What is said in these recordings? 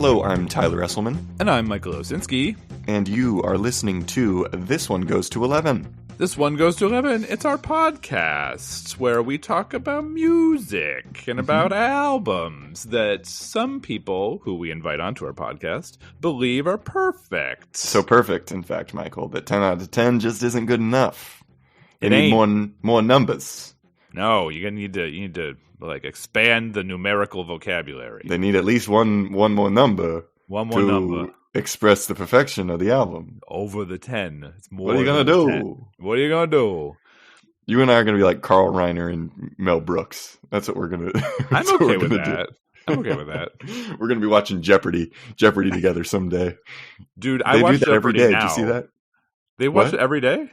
Hello, I'm Tyler Esselman. And I'm Michael Osinski. And you are listening to This One Goes to 11. This One Goes to 11. It's our podcast where we talk about music and about albums that some people who we invite onto our podcast believe are perfect. So perfect, in fact, Michael, that 10 out of 10 just isn't good enough. You It need ain't. more numbers. No, you need to like expand the numerical vocabulary. They need at least one more number. One more to number. Express the perfection of the album. Over the 10. It's more. What are you going to than do? 10. What are you going to do? You and I are going to be like Carl Reiner and Mel Brooks. That's what we're going to do. I'm okay with that. I'm okay with that. We're going to be watching Jeopardy together someday. Dude, I They watch do that every Jeopardy day. now. Did you see that? They watch What? it every day?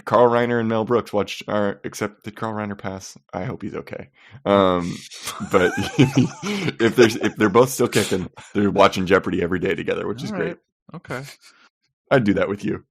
Carl Reiner and Mel Brooks watched except did Carl Reiner pass? I hope he's okay. But if they're both still kicking, they're watching Jeopardy every day together, which is All great. right. Okay. I'd do that with you.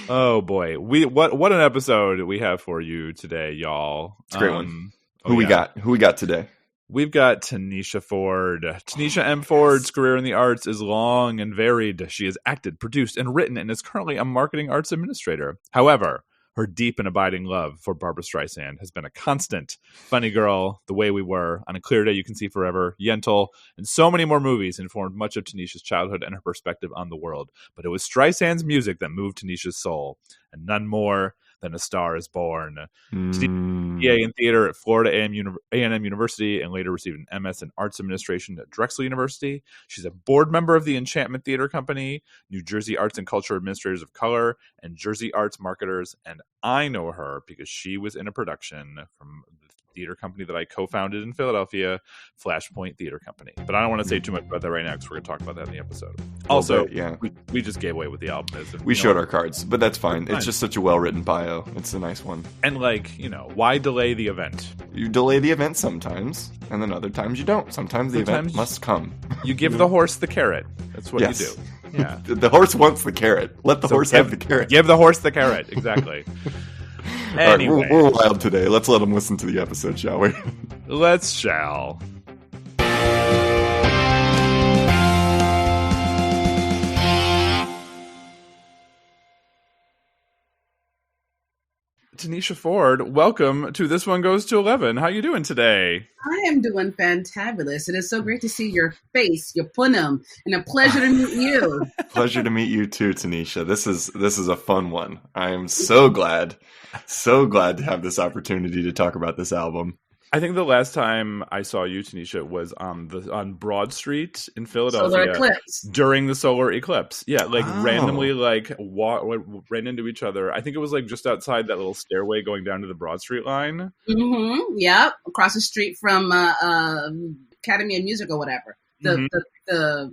Oh boy, what an episode we have for you today, y'all. It's a great one. Oh, Who we yeah. got? Who we got today? We've got Tanesha Ford. Tanesha M. Ford's career in the arts is long and varied. She has acted, produced, and written, and is currently a marketing arts administrator. However, her deep and abiding love for Barbra Streisand has been a constant. Funny Girl, The Way We Were, On a Clear Day You Can See Forever, Yentl, and so many more movies informed much of Tanesha's childhood and her perspective on the world. But it was Streisand's music that moved Tanesha's soul, and none more than A Star Is Born. BA in theater at Florida A&M University and later received an MS in Arts Administration at Drexel University. She's a board member of the Enchantment Theater Company, New Jersey Arts and Culture Administrators of Color, and Jersey Arts Marketers. And I know her because she was in a production from the theater company that I co-founded in Philadelphia, Flashpoint Theater Company. But I don't want to say too much about that right now because we're going to talk about that in the episode. Also, yeah. we just gave away what the album is. And, We you know, showed our cards, but that's fine. Fine. It's just such a well-written bio. It's a nice one. And why delay the event? You delay the event sometimes, and then other times you don't. Sometimes the event Sometimes- must come. You give the horse the carrot. That's what Yes. you do. Yeah. The horse wants the carrot. Let the So horse have the carrot. Give the horse the carrot. Exactly. All right, Anyway, we're wild today. Let's let them listen to the episode, shall we? let's shall. Tanesha Ford, welcome to This One Goes to 11. How you doing today? I am doing fantabulous. It is so great to see your face, your punum, and a pleasure to meet you. Pleasure to meet you too, Tanesha. This is a fun one. I am so glad to have this opportunity to talk about this album. I think the last time I saw you, Tanesha, was on Broad Street in Philadelphia. Solar eclipse. During the solar eclipse. Yeah, Oh. randomly ran into each other. I think it was just outside that little stairway going down to the Broad Street line. Mm-hmm. Yep. Across the street from Academy of Music or whatever. The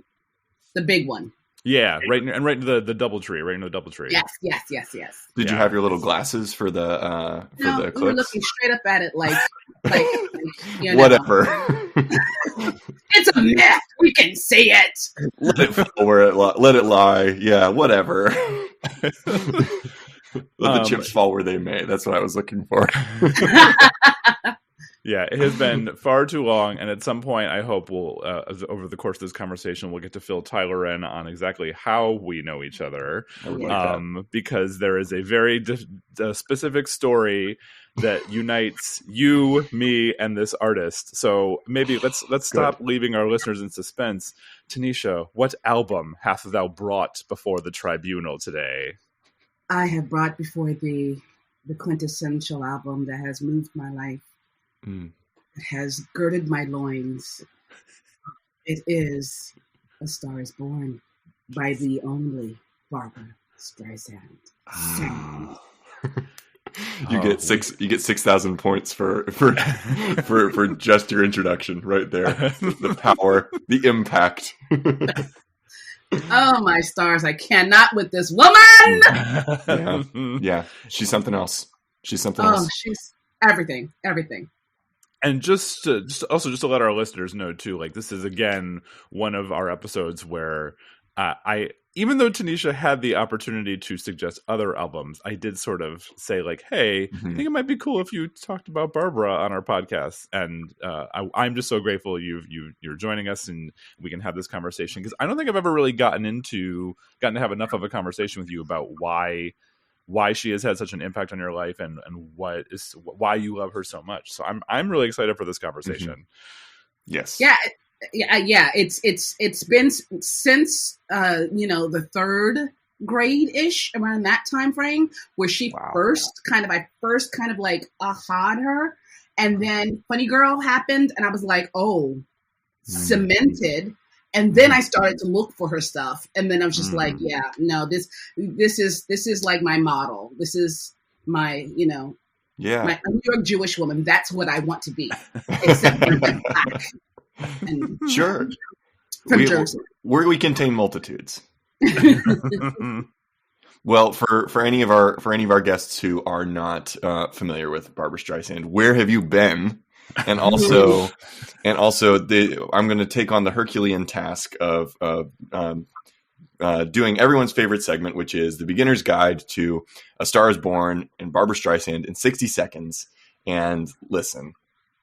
big one. Yeah, right into the DoubleTree, right into the DoubleTree. Yes. Did you Yeah. have your little glasses for the No, we were eclipse? looking straight up at it like you know. Whatever. It's a myth. We can see it. Let it fall where let it lie. Yeah, whatever. Let the chips fall where they may. That's what I was looking for. Yeah, it has been far too long, and at some point, I hope we'll, over the course of this conversation, we'll get to fill Tyler in on exactly how we know each other, I would like that. because there is a very specific story that unites you, me, and this artist. So maybe let's stop leaving our listeners in suspense. Tanesha, what album hast thou brought before the tribunal today? I have brought before the quintessential album that has moved my life. It has girded my loins. It is A Star Is Born by the only Barbra Streisand. You get 6,000 points for just your introduction right there. The power, the impact. Oh my stars! I cannot with this woman. Yeah, she's something else. She's everything. And just to let our listeners know too, this is again one of our episodes where I even though Tanesha had the opportunity to suggest other albums, I did sort of say like, "Hey, I think it might be cool if you talked about Barbra on our podcast." And I'm just so grateful you're joining us and we can have this conversation, because I don't think I've ever really gotten to have enough of a conversation with you about why she has had such an impact on your life and why you love her so much. So I'm really excited for this conversation. Yes. Yeah. Yeah. It's been since the third grade ish, around that time frame, where she first kind of like aha'd her, and then Funny Girl happened, and I was like, oh, cemented. And then I started to look for her stuff, and then I was just like, yeah, no, this is like my model. This is my my New York Jewish woman. That's what I want to be, except for black. And, sure. From Jersey. We contain multitudes. Well, for any of our guests who are not familiar with Barbra Streisand, where have you been? And also, I'm going to take on the Herculean task of doing everyone's favorite segment, which is the beginner's guide to A Star Is Born and Barbra Streisand in 60 seconds. And listen,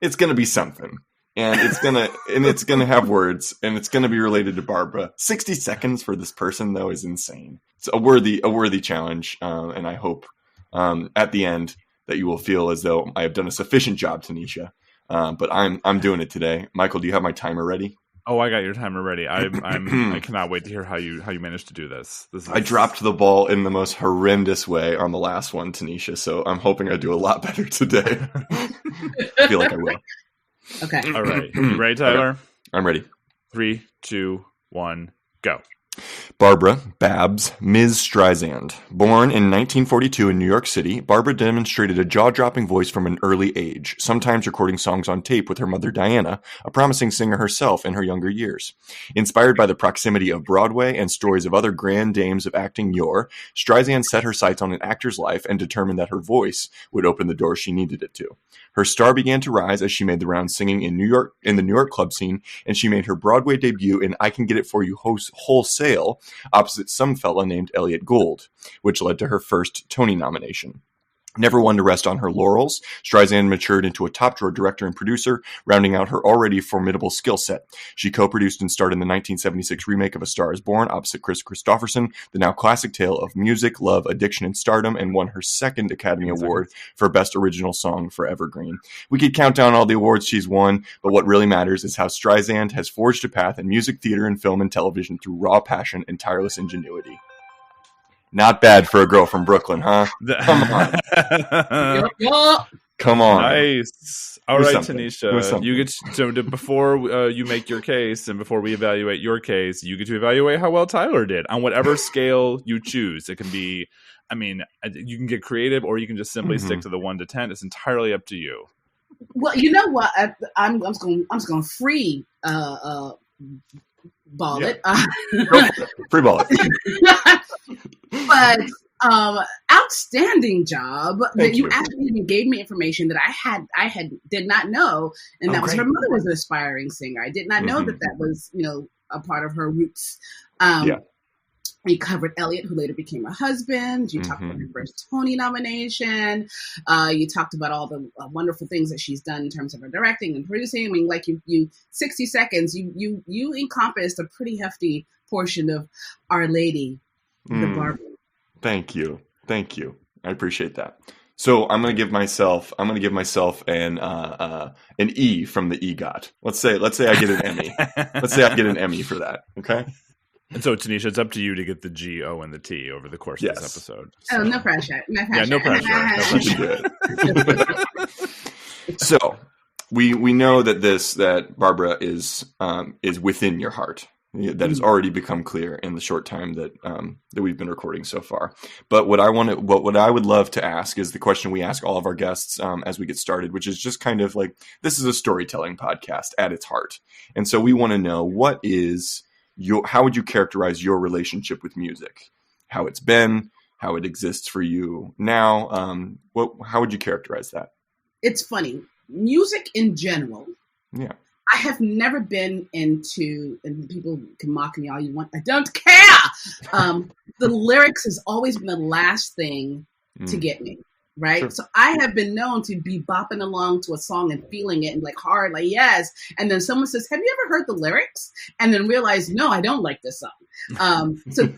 it's going to be something. And it's gonna have words, and it's gonna be related to Barbra. 60 seconds for this person, though, is insane. It's a worthy challenge, and I hope at the end that you will feel as though I have done a sufficient job, Tanesha. But I'm doing it today. Michael, do you have my timer ready? Oh, I got your timer ready. I cannot wait to hear how you managed to do this. I dropped the ball in the most horrendous way on the last one, Tanesha. So I'm hoping I do a lot better today. I feel like I will. Okay. All right. You ready, Tyler? Okay. I'm ready. 3, 2, 1, go. Barbra Babs Ms. Streisand. Born in 1942 in New York City, Barbra demonstrated a jaw-dropping voice from an early age, sometimes recording songs on tape with her mother Diana, a promising singer herself in her younger years. Inspired by the proximity of Broadway and stories of other grand dames of acting yore, Streisand set her sights on an actor's life and determined that her voice would open the doors she needed it to. Her star began to rise as she made the rounds singing in the New York club scene, and she made her Broadway debut in I Can Get It For You Wholesale, opposite some fella named Elliot Gould, which led to her first Tony nomination. Never one to rest on her laurels, Streisand matured into a top-drawer director and producer, rounding out her already formidable skill set. She co-produced and starred in the 1976 remake of A Star Is Born opposite Kris Kristofferson, the now classic tale of music, love, addiction, and stardom, and won her second Academy Award for Best Original Song for Evergreen. We could count down all the awards she's won, but what really matters is how Streisand has forged a path in music, theater, and film and television through raw passion and tireless ingenuity. Not bad for a girl from Brooklyn, huh? Come on. Come on. Nice. All right, Tanesha. You get to before you make your case and before we evaluate your case, you get to evaluate how well Tyler did on whatever scale you choose. It can be, you can get creative or you can just simply stick to the 1 to 10. It's entirely up to you. Well, you know what? I'm just going to free ball it. Free ball it. But outstanding job that you actually even gave me information that I did not know, and that was her mother was an aspiring singer. I did not know that was a part of her roots. You covered Elliot, who later became her husband. You talked about her first Tony nomination. You talked about all the wonderful things that she's done in terms of her directing and producing. I mean, like you 60 seconds, you encompassed a pretty hefty portion of Our Lady, the Barbra. Thank you. I appreciate that. So I'm going to give myself an E from the EGOT. Let's say I get an Emmy. Let's say I get an Emmy for that. Okay. And so, Tanesha, it's up to you to get the G, O, and the T over the course of this episode. So. Oh, no pressure. Yeah, no pressure. So, we know that Barbra is within your heart. That has already become clear in the short time that we've been recording so far. But what I would love to ask is the question we ask all of our guests as we get started, which is just kind of like, this is a storytelling podcast at its heart, and so we want to know how would you characterize your relationship with music? How it's been, how it exists for you now. How would you characterize that? It's funny. Music in general. Yeah. I have never been into, and people can mock me all you want. I don't care. The lyrics has always been the last thing to get me. Right. Sure. So I have been known to be bopping along to a song and feeling it and like hard, like, yes. And then someone says, have you ever heard the lyrics? And then realize, no, I don't like this song. So,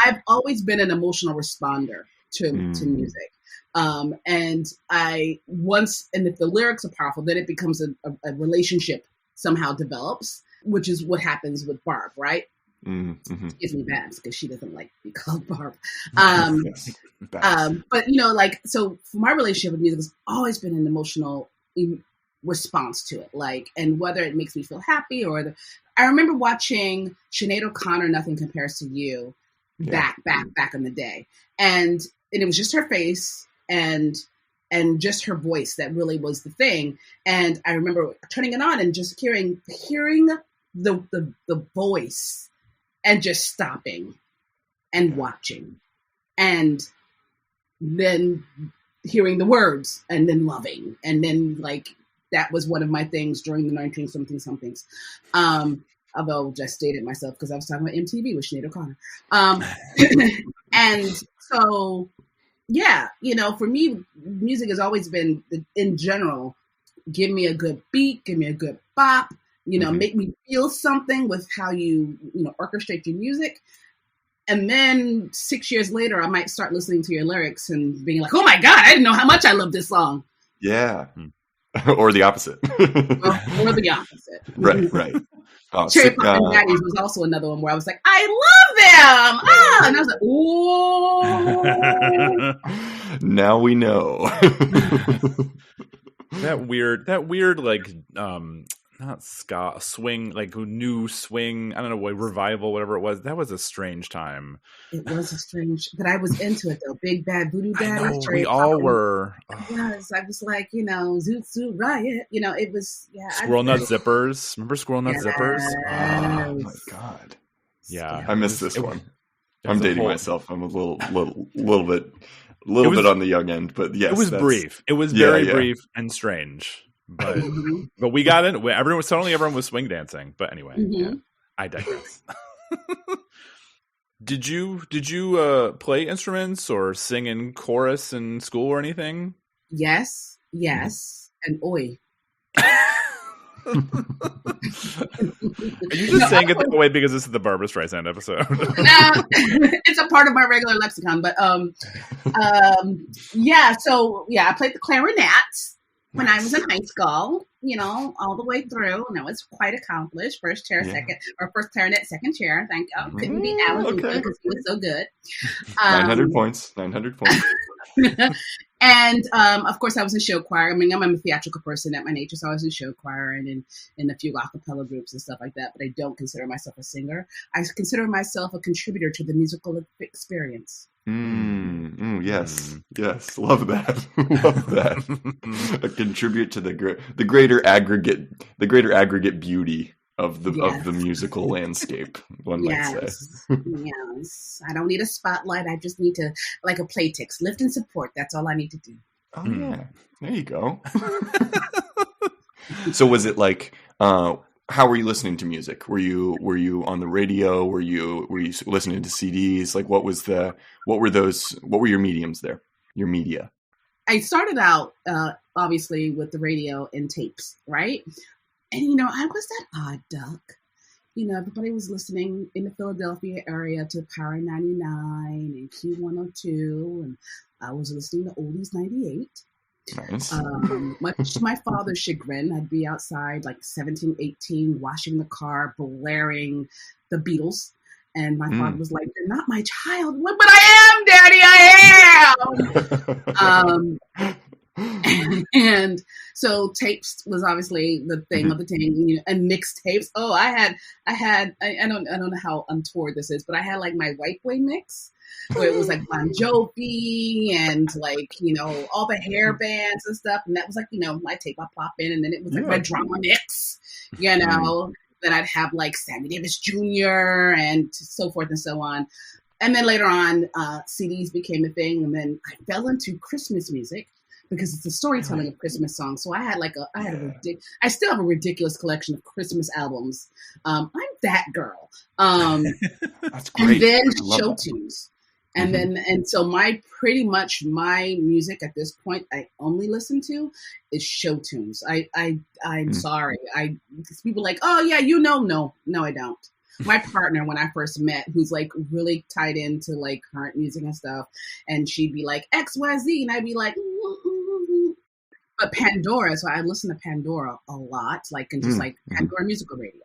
I've always been an emotional responder to music. And if the lyrics are powerful, then it becomes a relationship somehow develops, which is what happens with Barb, right? Mm-hmm. Gives me Babs because she doesn't like to be called Barb. But so for my relationship with music has always been an emotional response to it, and whether it makes me feel happy I remember watching Sinead O'Connor, Nothing Compares to You, back in the day, and it was just her face and just her voice that really was the thing. And I remember turning it on and just hearing the voice. And just stopping and watching and then hearing the words and then loving. And then that was one of my things during the 19-somethings. Although I just dated myself because I was talking about MTV with Sinead O'Connor. And so, for me, music has always been, in general, give me a good beat, give me a good bop, make me feel something with how you, orchestrate your music. And then 6 years later, I might start listening to your lyrics and being like, oh my God, I didn't know how much I love this song. Yeah. Or the opposite. or the opposite. Right. Oh, Cherry Pop and Daddies was also another one where I was like, I love them. And I was like, ooh. Now we know. That weird, not ska, swing, new swing, I don't know, revival, whatever it was. That was a strange time. It was a strange, but I was into it though. Big Bad Voodoo Daddies. We all were. Yes, I was like, Zoot Suit Riot. It was, Squirrel Nut Zippers. Remember Squirrel Nut Zippers? Oh my God. Yeah. I missed this one. I'm dating myself. I'm a little bit on the young end, but yes. It was brief. It was very brief and strange. But we got in. Everyone was swing dancing. But anyway, I digress. Did you play instruments or sing in chorus in school or anything? Yes, and oi. Are you just saying it that way because this is the Barbra Streisand episode? No, it's a part of my regular lexicon. But I played the clarinet when I was in high school, all the way through, and I was quite accomplished. First clarinet, second chair. Thank you. Couldn't be Alan because he was so good. 900 points. And of course, I was in show choir. I mean, I'm a theatrical person at my nature, so I was in show choir and in a few a cappella groups and stuff like that. But I don't consider myself a singer. I consider myself a contributor to the musical experience. Yes, love that. A contribute to the greater aggregate beauty of the musical landscape. One might say. Yes, I don't need a spotlight. I just need to, like a Playtex, lift and support. That's all I need to do. Oh yeah, there you go. So was it how were you listening to music? Were you on the radio? Were you listening to CDs? What were your mediums there? Your media? I started out obviously with the radio and tapes, right? And I was that odd duck. Everybody was listening in the Philadelphia area to Power 99 and Q102, and I was listening to Oldies 98. Nice. Much to my father's chagrin, I'd be outside 17, 18, washing the car, blaring the Beatles. And my father was like, "You're not my child." But I am, Daddy, I am. And so tapes was obviously the thing of the thing, and mixtapes. Oh, I don't know how untoward this is, but I had my white boy mix where it was Bon Jovi and all the hair bands and stuff, and that was my tape I pop in, and then it was my drama mix, Then I'd have Sammy Davis Jr. and so forth and so on. And then later on, CDs became a thing, and then I fell into Christmas music. because it's the storytelling of Christmas songs. So I still have a ridiculous collection of Christmas albums. I'm that girl. That's great. And then show tunes. And then, so my music at this point, I only listen to is show tunes. I'm sorry. People are like, oh yeah, no, I don't. My partner, when I first met, who's like really tied into like current music and stuff, and she'd be like XYZ, and I'd be like, but Pandora. So I listen to Pandora a lot, like, and just like Pandora musical radio,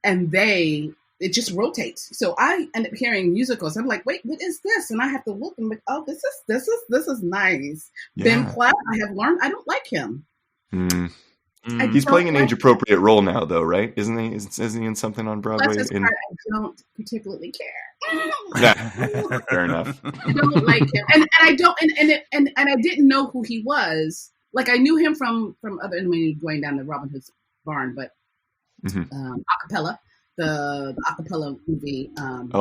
and it just rotates. So I end up hearing musicals. I'm like, wait, what is this? And I have to look and like, oh, this is nice. Yeah. Ben Platt, I have learned I don't like him. He's playing an age-appropriate role now, though, right? Isn't he? Isn't he in something on Broadway? That's I don't particularly care. Yeah, fair enough. I don't like him, and I don't, and I didn't know who he was. Like I knew him from other, going down to Robin Hood's Barn, but acapella. The acapella movie.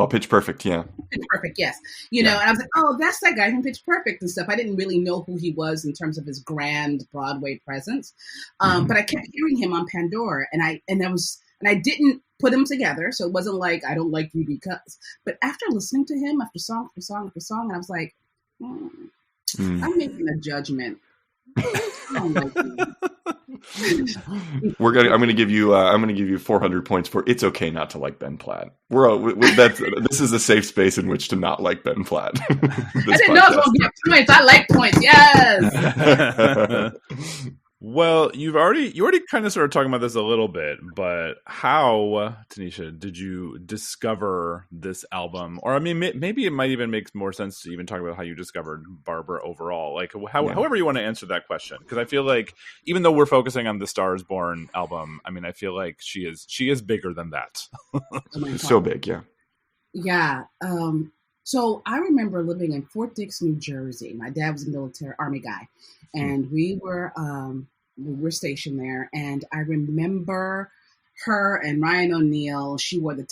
Pitch Perfect, yeah. Pitch Perfect, yes. And I was like, oh, that's that guy from Pitch Perfect and stuff. I didn't really know who he was in terms of his grand Broadway presence, but I kept hearing him on Pandora, and I didn't put him together, so it wasn't like I don't like you because. But after listening to him after song after song after song, and I was like, I'm making a judgment. I don't like you. I'm gonna give you 400 points for it's okay not to like Ben Platt. This is a safe space in which to not like Ben Platt. I didn't know I was gonna get points. I like points. Yes. Well, you already kind of started talking about this a little bit, but how, Tanesha, did you discover this album? Or I mean, maybe it might even make more sense to even talk about how you discovered Barbra overall. Like, however you want to answer that question, because I feel like even though we're focusing on the Star Is Born album, I mean, I feel like she is bigger than that. So big, yeah. Yeah. So I remember living in Fort Dix, New Jersey. My dad was a military Army guy. And we were stationed there, and I remember her and Ryan O'Neal. She wore the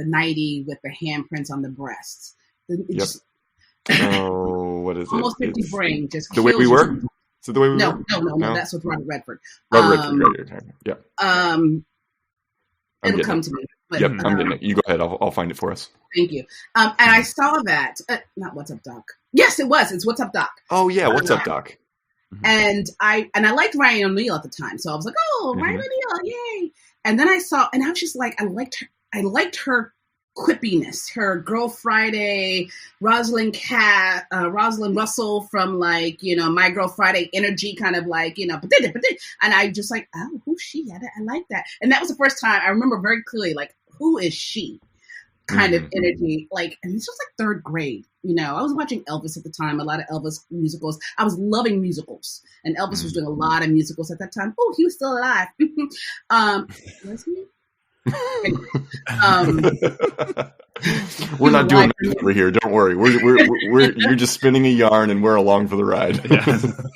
nightie with the handprints on the breasts. What is it? Almost 50 brain. Just the way we were. So the way we were. No. That's with Robert Redford. Yeah. It'll come to me. But, I'm getting it. You go ahead. I'll find it for us. Thank you. And I saw that. Not What's Up, Doc. Yes, it was. It's What's Up, Doc. Oh yeah, What's Up, Doc. And I liked Ryan O'Neal at the time, so I was like, "Oh, Ryan O'Neal, yay!" And then I was just like, I liked her quippiness, her Girl Friday, Rosalind Russell from like My Girl Friday energy, kind of like and I just like, oh, who's she? I like that, and that was the first time I remember very clearly, like, who is she? Kind of energy, like, and this was like third grade. I was watching Elvis at the time, a lot of Elvis musicals. I was loving musicals, and Elvis was doing a lot of musicals at that time. Oh, he was still alive. Was he? We're not doing that over here. Don't worry. We're you're just spinning a yarn, and we're along for the ride.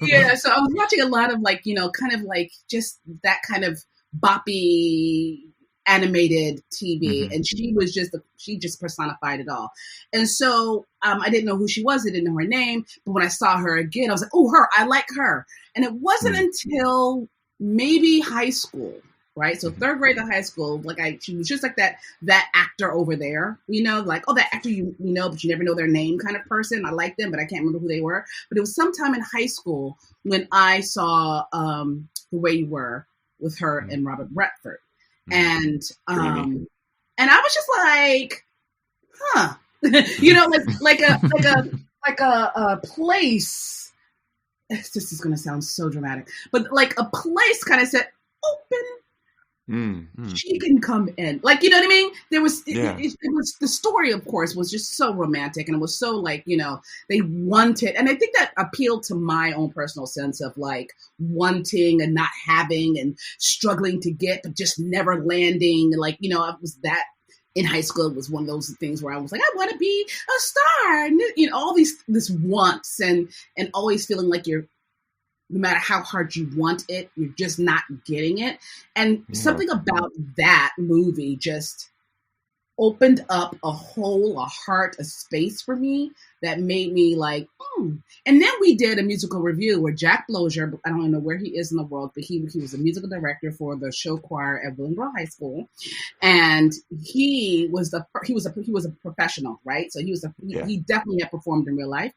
Yeah. So I was watching a lot of like kind of like just that kind of boppy animated TV, and she just personified it all. And so I didn't know who she was. I didn't know her name, but when I saw her again, I was like, oh, her, I like her. And it wasn't until maybe high school, right? So third grade to high school, like she was just like that actor over there, like, oh, that actor but you never know their name kind of person. I like them, but I can't remember who they were. But it was sometime in high school when I saw The Way You Were with her and Robert Redford. And I was just like, huh, like a place. This is going to sound so dramatic, but like a place kind of said, open. She can come in, like, you know what I mean? There was, it was, the story, of course, was just so romantic, and it was so like, they wanted, and I think that appealed to my own personal sense of like wanting and not having and struggling to get, but just never landing. Like, it was that in high school. It was one of those things where I was like, I want to be a star, and all this wants and always feeling like you're, no matter how hard you want it, you're just not getting it. And something about that movie just opened up a hole, a heart, a space for me that made me like, And then we did a musical review where Jack Blozier, I don't know where he is in the world, but he was a musical director for the show choir at Willingboro High School, and he was a professional, right? So he definitely had performed in real life,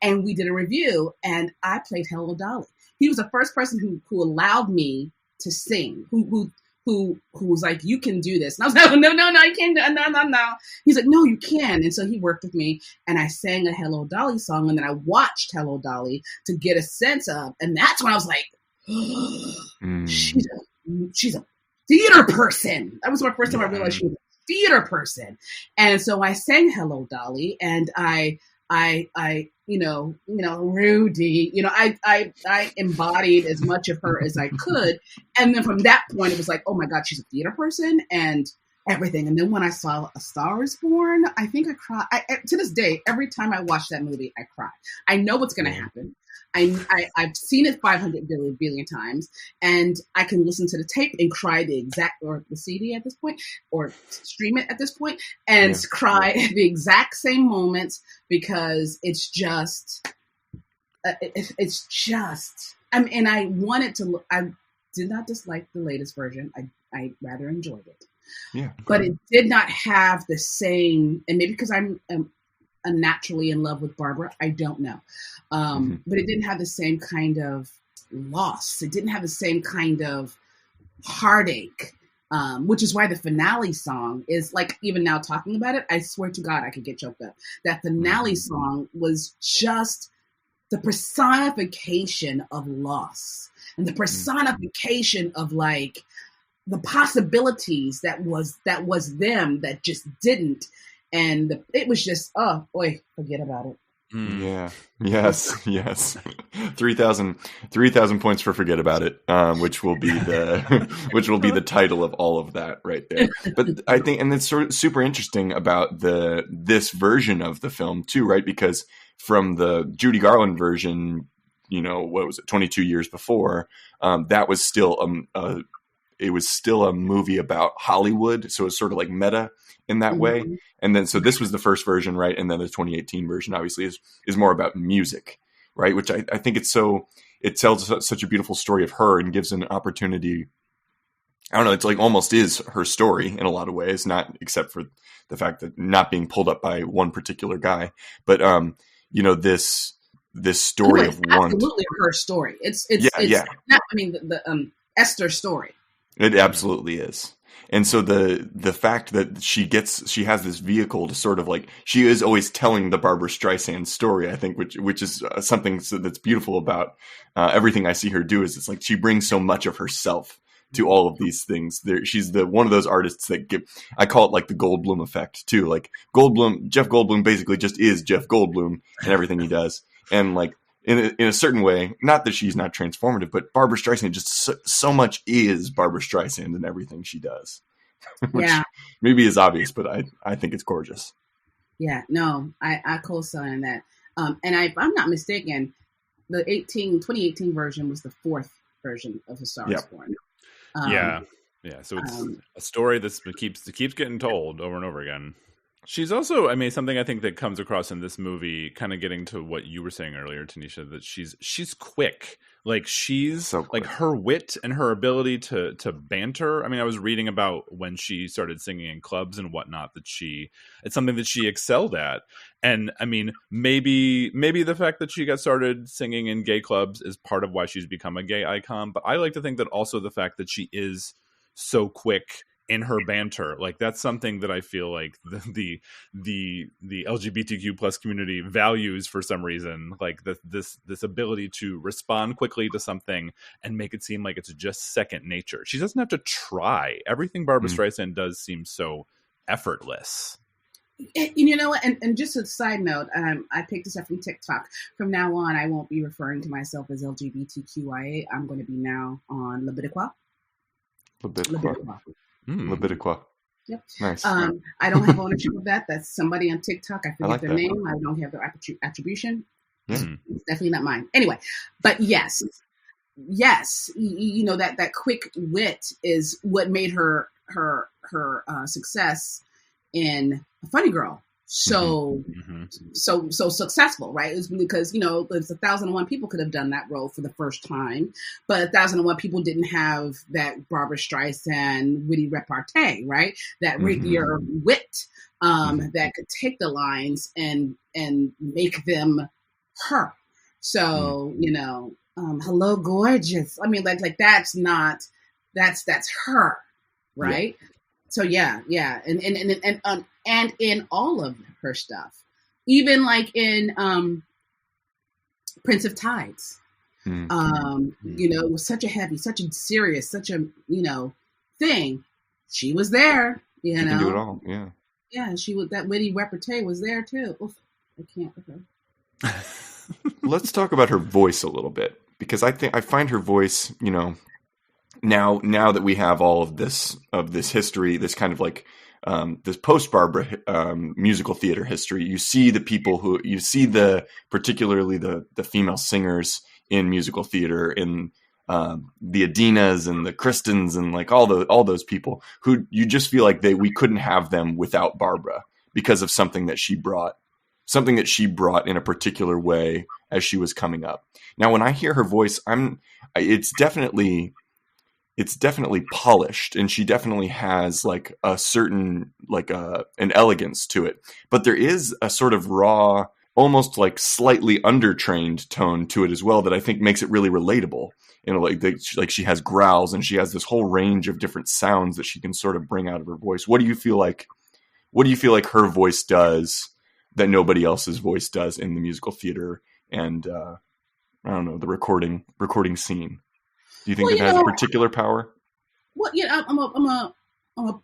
and we did a review, and I played Hello Dolly. He was the first person who allowed me to sing, who was like, you can do this. And I was like, no, I can't do it. No. He's like, no, you can. And so he worked with me, and I sang a Hello Dolly song, and then I watched Hello Dolly to get a sense of, and that's when I was like, she's a theater person. That was my first time I realized she was a theater person. And so I sang Hello Dolly, and I Rudy, I embodied as much of her as I could. And then from that point, it was like, oh my God, she's a theater person and everything. And then when I saw A Star Is Born, I think I cried. To this day, every time I watch that movie, I cry. I know what's going to happen. I've seen it 500 billion times, and I can listen to the tape and cry or the CD at this point, or stream it at this point, and cry at the exact same moments, because it's just, and I wanted to, I did not dislike the latest version. I rather enjoyed it. Yeah. But it did not have the same, and maybe because I'm naturally in love with Barbra, I don't know. But it didn't have the same kind of loss. It didn't have the same kind of heartache, which is why the finale song is like, even now talking about it, I swear to God, I could get choked up. That finale song was just the personification of loss and the personification of like the possibilities that was them that just didn't. And it was just, forget about it. Yeah. Yes. 3,000 points for Forget About It, which will be the title of all of that right there. But I think, and it's sort of super interesting about this version of the film too, right? Because from the Judy Garland version, what was it, 22 years before, that was still it was still a movie about Hollywood, so it's sort of like meta in that way. And then, so this was the first version, right? And then the 2018 version, obviously, is more about music, right? Which I think it tells such a beautiful story of her and gives an opportunity. I don't know, it's like almost is her story in a lot of ways, not except for the fact that not being pulled up by one particular guy, but this story of one. Absolutely her story. It's not, the Esther story. It absolutely is. And so the fact that she has this vehicle to sort of like, she is always telling the Barbra Streisand story, I think, which is something that's beautiful about everything I see her do, is it's like she brings so much of herself to all of these things. She's one of those artists that I call it like the Goldblum effect too. Like Jeff Goldblum basically just is Jeff Goldblum and everything he does. And like, in a certain way, not that she's not transformative, but Barbra Streisand just so much is Barbra Streisand in everything she does. Which maybe is obvious, but I think it's gorgeous. Yeah, no, I co-sign that. And if I'm not mistaken, the 2018 version was the fourth version of A Star Is Born. Yeah. So it's a story that keeps getting told over and over again. She's also, something I think that comes across in this movie, kind of getting to what you were saying earlier, Tanesha, that she's quick. Like she's so like her wit and her ability to banter. I was reading about when she started singing in clubs and whatnot, that it's something that she excelled at. And maybe the fact that she got started singing in gay clubs is part of why she's become a gay icon. But I like to think that also the fact that she is so quick in her banter, like that's something that I feel like the LGBTQ plus community values for some reason, like this ability to respond quickly to something and make it seem like it's just second nature. She doesn't have to try. Everything Barbra Streisand does seems so effortless. You know what? And just a side note, I picked this up from TikTok. From now on, I won't be referring to myself as LGBTQIA. I'm going to be now on Lebitiqua. Lebitiqua. Yep. Nice. I don't have ownership of that. That's somebody on TikTok. I forget their name. I don't have their attribution. Yeah. It's definitely not mine. Anyway, but yes, that quick wit is what made her success in Funny Girl so successful, right? It was because, you know, it's 1,001 people could have done that role for the first time, but 1,001 people didn't have that Barbra Streisand witty repartee, right? That your wit that could take the lines and make them her. So, you know, hello, gorgeous. I mean, like that's her, right? Yeah. So yeah, and in all of her stuff, even like in Prince of Tides, you know, it was such a heavy, such a serious, such a, you know, thing. She was there, you know. Can do it all, yeah. Yeah, she was, that witty repartee was there too. Oof, I can't. Okay. Let's talk about her voice a little bit, because I find her voice, you know, now that we have all of this history, this kind of like this post Barbra musical theater history, you see particularly the female singers in musical theater, in the Adinas and the Kristens and like all those people who you just feel like we couldn't have them without Barbra because of something that she brought in a particular way as she was coming up. Now, when I hear her voice, it's definitely polished, and she definitely has like a certain, like an elegance to it. But there is a sort of raw, almost like slightly undertrained tone to it as well that I think makes it really relatable. You know, like she has growls, and she has this whole range of different sounds that she can sort of bring out of her voice. What do you feel like her voice does that nobody else's voice does in the musical theater and I don't know, the recording scene? Do you think it has a particular power? Well, yeah, I'm a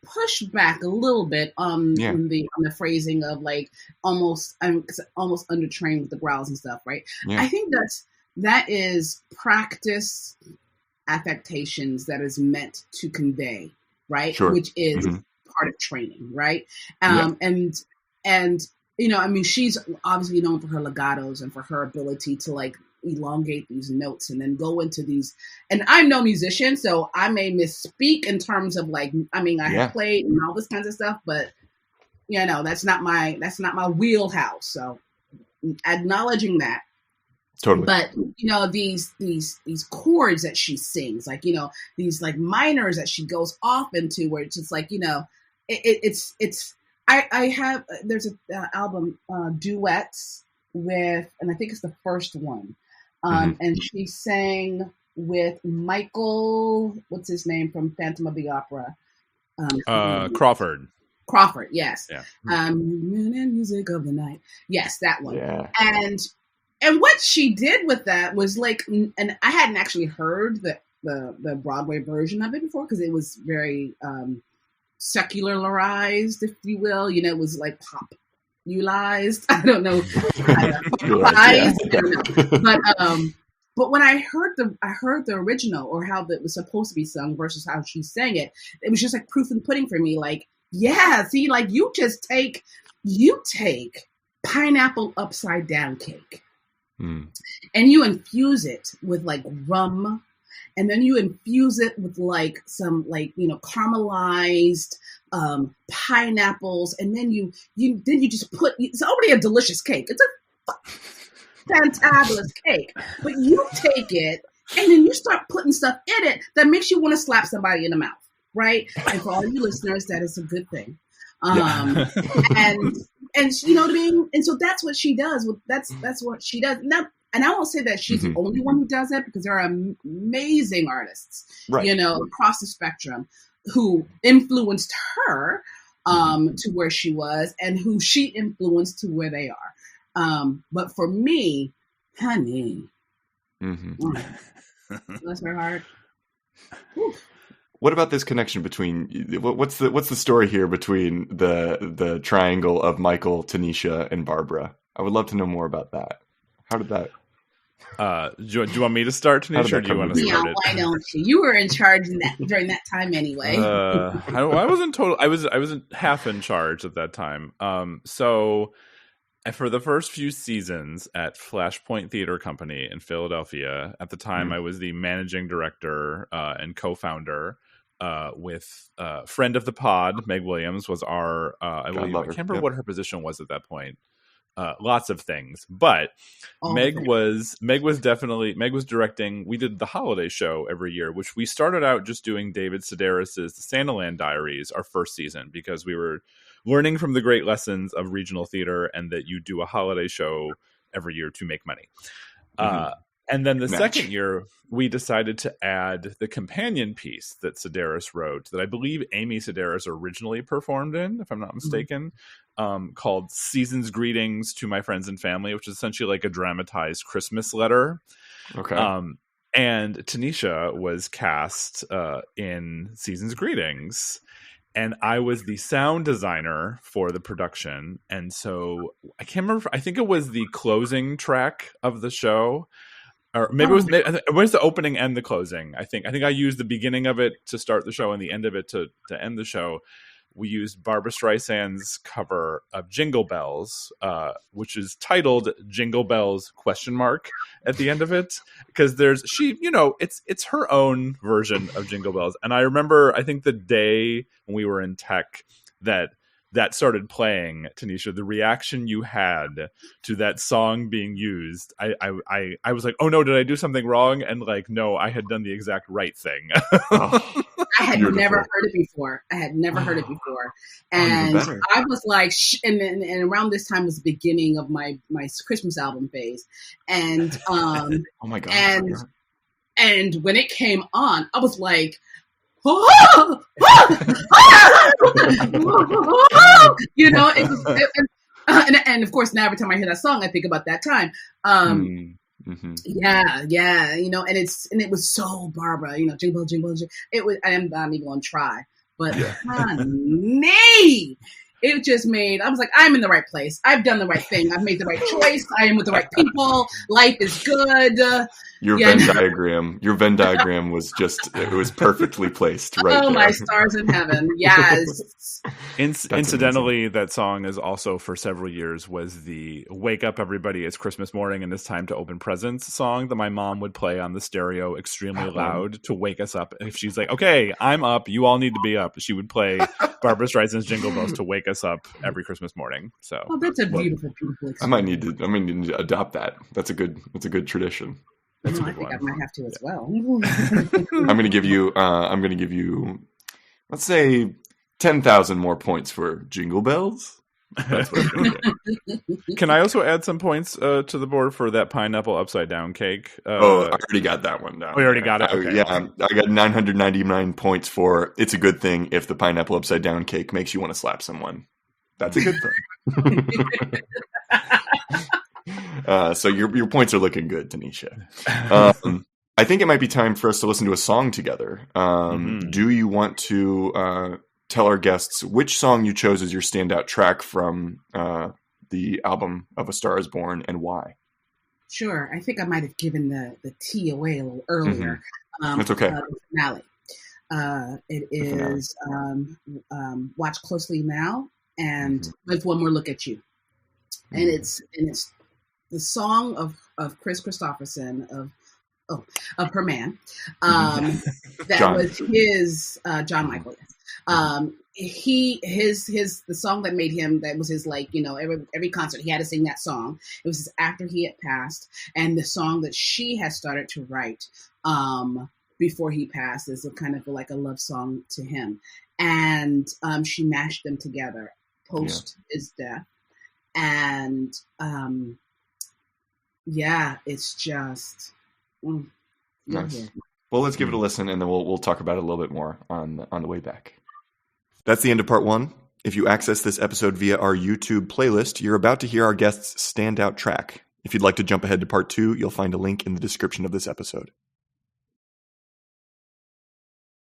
push back a little bit on the phrasing of like almost undertrained with the growls and stuff, right? Yeah. I think that is practice affectations that is meant to convey, right? Sure. Which is part of training, right? And you know, I mean, she's obviously known for her legatos and for her ability to like elongate these notes and then go into these. And I'm no musician, so I may misspeak in terms of like, I mean, I have played and all this kinds of stuff, but you know, that's not my wheelhouse. So acknowledging that. Totally. But you know, these chords that she sings, like, you know, these like minors that she goes off into, where it's just like, you know, it's. I have, there's an album, duets with, and I think it's the first one. And she sang with Michael, what's his name from Phantom of the Opera? Crawford. Crawford, yes. Yeah. Music of the Night. Yes, that one. Yeah. And what she did with that was like, and I hadn't actually heard the Broadway version of it before, because it was very secularized, if you will. You know, it was like popularized. I don't know. But when I heard the original, or how that was supposed to be sung versus how she sang it, it was just like proof in the pudding for me. Like, yeah, see, like you take pineapple upside down cake and you infuse it with like rum, and then you infuse it with like some, like, you know, caramelized pineapples, and then you just put, it's already a delicious cake. It's a fantabulous cake, but you take it and then you start putting stuff in it that makes you want to slap somebody in the mouth, right? And for all you listeners, that is a good thing. And you know what I mean? And so that's what she does. That's what she does. Now, and I won't say that she's the only one who does it, because there are amazing artists, you know, across the spectrum who influenced her to where she was, and who she influenced to where they are. But for me, honey, bless her heart. Whew. What about this connection between, what's the story here between the triangle of Michael, Tanesha, and Barbra? I would love to know more about that. How did that? Do you want me to start, Tanesha, or do you want to start it? Why don't you? You were in charge during that time anyway. I wasn't total. I wasn't half in charge at that time. So for the first few seasons at Flashpoint Theater Company in Philadelphia, at the time I was the managing director and co-founder. with friend of the pod, Meg Williams, was our, I can't remember what her position was at that point. Lots of things, but Meg was directing. We did the holiday show every year, which we started out just doing David Sedaris's The Santaland Diaries, our first season, because we were learning from the great lessons of regional theater and that you do a holiday show every year to make money. And then the second year, we decided to add the companion piece that Sedaris wrote, that I believe Amy Sedaris originally performed in, if I'm not mistaken, called Season's Greetings to My Friends and Family, which is essentially like a dramatized Christmas letter. Okay. And Tanesha was cast in Season's Greetings. And I was the sound designer for the production. And so I can't remember. I think it was the closing track of the show. Or maybe it was the opening and the closing. I think I used the beginning of it to start the show and the end of it to end the show. We used Barbra Streisand's cover of Jingle Bells, which is titled Jingle Bells ? At the end of it, because it's her own version of Jingle Bells. And I remember, I think the day when we were in tech that started playing, Tanesha, the reaction you had to that song being used, I was like, oh no, did I do something wrong? And like, no, I had done the exact right thing. I had never heard it before. And I was like, and around this time was the beginning of my Christmas album phase. And oh my God. And when it came on, I was like, it was, and of course now every time I hear that song I think about that time. Yeah, and it was so Barbra, jingle, jingle, jingle. It was, I'm not even gonna try, but honey, it just made, I was like, I'm in the right place. I've done the right thing. I've made the right choice. I am with the right people. Life is good. Your Venn diagram was just, it was perfectly placed right there. Oh, my stars in heaven. Yes. Incidentally, that song is also for several years was the Wake Up Everybody, It's Christmas Morning and It's Time to Open Presents song that my mom would play on the stereo extremely loud to wake us up. If she's like, okay, I'm up, you all need to be up, she would play Barbra Streisand's Jingle Bells to wake us up every Christmas morning. So that's a beautiful experience. I might need to adopt that. That's a good tradition. I think I might have to as well. I'm going to give you, let's say, 10,000 more points for Jingle Bells. That's what I'm going to do. Can I also add some points to the board for that pineapple upside down cake? I already got that one down. We already got it? Okay. I got 999 points for it's a good thing if the pineapple upside down cake makes you want to slap someone. That's a good thing. So your points are looking good, Tanesha. I think it might be time for us to listen to a song together. Do you want to tell our guests which song you chose as your standout track from the album Of a Star Is Born and why? Sure. I think I might have given the tea away a little earlier. That's okay. Finale. It is Watch Closely Now and With One More Look at You. And it's the song of Kris Kristofferson of Her Man. That John. Was his John Michael. The song that made him, that was his, every concert he had to sing that song. It was after he had passed, and the song that she had started to write before he passed is a kind of like a love song to him, and she mashed them together post his death, and it's just nice. Well, let's give it a listen, and then we'll talk about it a little bit more on the way back. That's the end of part one. If you access this episode via our YouTube playlist, you're about to hear our guest's standout track. If you'd like to jump ahead to part two, you'll find a link in the description of this episode.